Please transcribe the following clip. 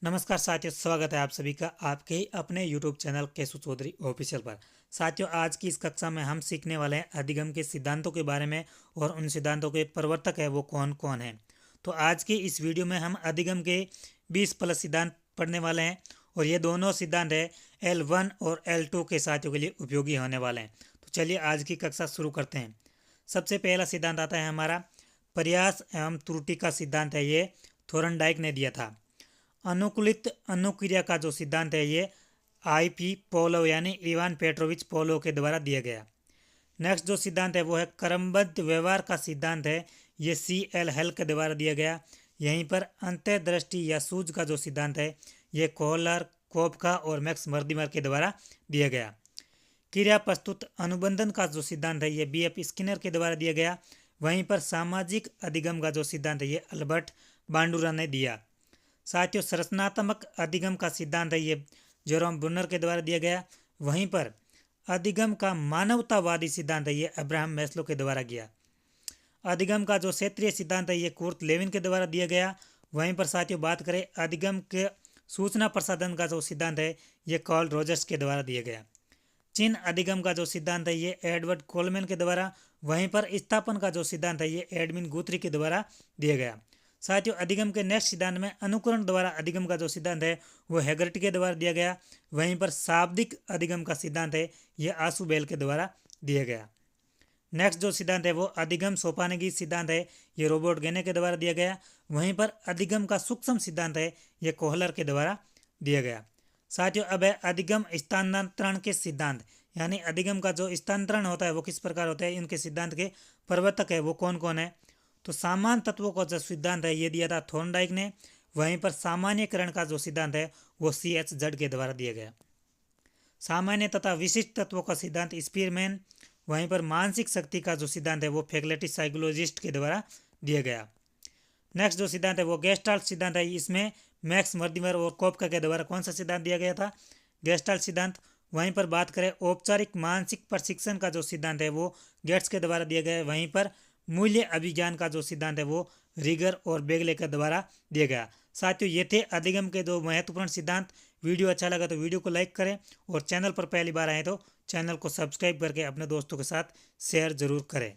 नमस्कार साथियों, स्वागत है आप सभी का आपके ही अपने YouTube channel Keshav Chaudhary official पर। साथियों, आज की इस कक्षा में हम सीखने वाले हैं अधिगम के सिद्धांतों के बारे में और उन सिद्धांतों के प्रवर्तक है वो कौन कौन है। तो आज की इस वीडियो में हम अधिगम के 20 प्लस सिद्धांत पढ़ने वाले हैं और ये दोनों सिद्धांत है L1 और L2 के साथियों के लिए उपयोगी होने वाले हैं। तो चलिए आज की कक्षा शुरू करते हैं। सबसे पहला सिद्धांत आता है हमारा प्रयास एवं त्रुटि का सिद्धांत है। ये थोरनडाइक ने दिया था। अनुकूलित अनुक्रिया का जो सिद्धांत है ये IP पोलोव यानी इवान पेट्रोविच पोलोव के द्वारा दिया गया। नेक्स्ट जो सिद्धांत है वो है क्रमबद्ध व्यवहार का सिद्धांत है। ये CL हेल के द्वारा दिया गया। यहीं पर अंतर्दृष्टि या सूझ का जो सिद्धांत है ये कोहलर, कोपका और मैक्स मर्दिमर के द्वारा दिया गया। क्रिया प्रस्तुत अनुबंधन का जो सिद्धांत है ये BF स्किनर के द्वारा दिया गया। वहीं पर सामाजिक अधिगम का जो सिद्धांत है ये अल्बर्ट बांडुरा ने दिया। साथियों, संरचनात्मक अधिगम का सिद्धांत है ये जेरोम ब्रुनर के द्वारा दिया गया। वहीं पर अधिगम का मानवतावादी सिद्धांत है ये अब्राहम मैस्लो के द्वारा किया। अधिगम का जो क्षेत्रीय सिद्धांत है ये कुर्ट लेविन के द्वारा दिया गया। वहीं पर साथियों बात करें अधिगम के सूचना प्रसाधन का जो सिद्धांत है ये कार्ल रोजर्स के द्वारा दिया गया। चिन्ह अधिगम का जो सिद्धांत है ये एडवर्ड कोलमैन के द्वारा। वहीं पर स्थापन का जो सिद्धांत है ये एडमिन गुथरी के द्वारा दिया गया। साथियों, अधिगम के नेक्स्ट सिद्धांत में अनुकरण द्वारा अधिगम का जो सिद्धांत है वो हैगर्टी के द्वारा दिया गया। वहीं पर शाब्दिक अधिगम का सिद्धांत है ये आशुबेल के द्वारा दिया गया। नेक्स्ट जो सिद्धांत है वो अधिगम सोपानगी सिद्धांत है। ये रोबर्ट गेने के द्वारा दिया गया। वहीं पर अधिगम का सूक्ष्म सिद्धांत है ये कोहलर के द्वारा दिया गया। साथियों, अब है अधिगम स्थानांतरण के सिद्धांत, यानी अधिगम का जो स्थानांतरण होता है वो किस प्रकार होता है, इनके सिद्धांत के प्रवर्तक है वो कौन कौन है। तो सामान्य तत्वों का जो सिद्धांत है ये दिया था थॉर्नडाइक ने। वहीं पर सामान्यकरण का जो सिद्धांत है वो CH जड के द्वारा दिया गया। सामान्य तथा विशिष्ट तत्वों का सिद्धांत स्पीयरमैन। वहीं पर मानसिक शक्ति का जो सिद्धांत है वो फैकल्टी साइकोलॉजिस्ट के द्वारा दिया गया। नेक्स्ट जो सिद्धांत है वो गेस्टाल्ट सिद्धांत है। इसमें मैक्स मर्दिमर और कोपका के द्वारा कौन सा सिद्धांत दिया गया था, गेस्टाल्ट सिद्धांत। वहीं पर बात करें औपचारिक मानसिक प्रशिक्षण का जो सिद्धांत है वो गेट्स के द्वारा दिया गया। वहीं पर मूल्य अभिज्ञान का जो सिद्धांत है वो रिगर और बेगले के द्वारा दिया गया। साथियों, ये थे अधिगम के दो महत्वपूर्ण सिद्धांत। वीडियो अच्छा लगा तो वीडियो को लाइक करें और चैनल पर पहली बार आए तो चैनल को सब्सक्राइब करके अपने दोस्तों के साथ शेयर जरूर करें।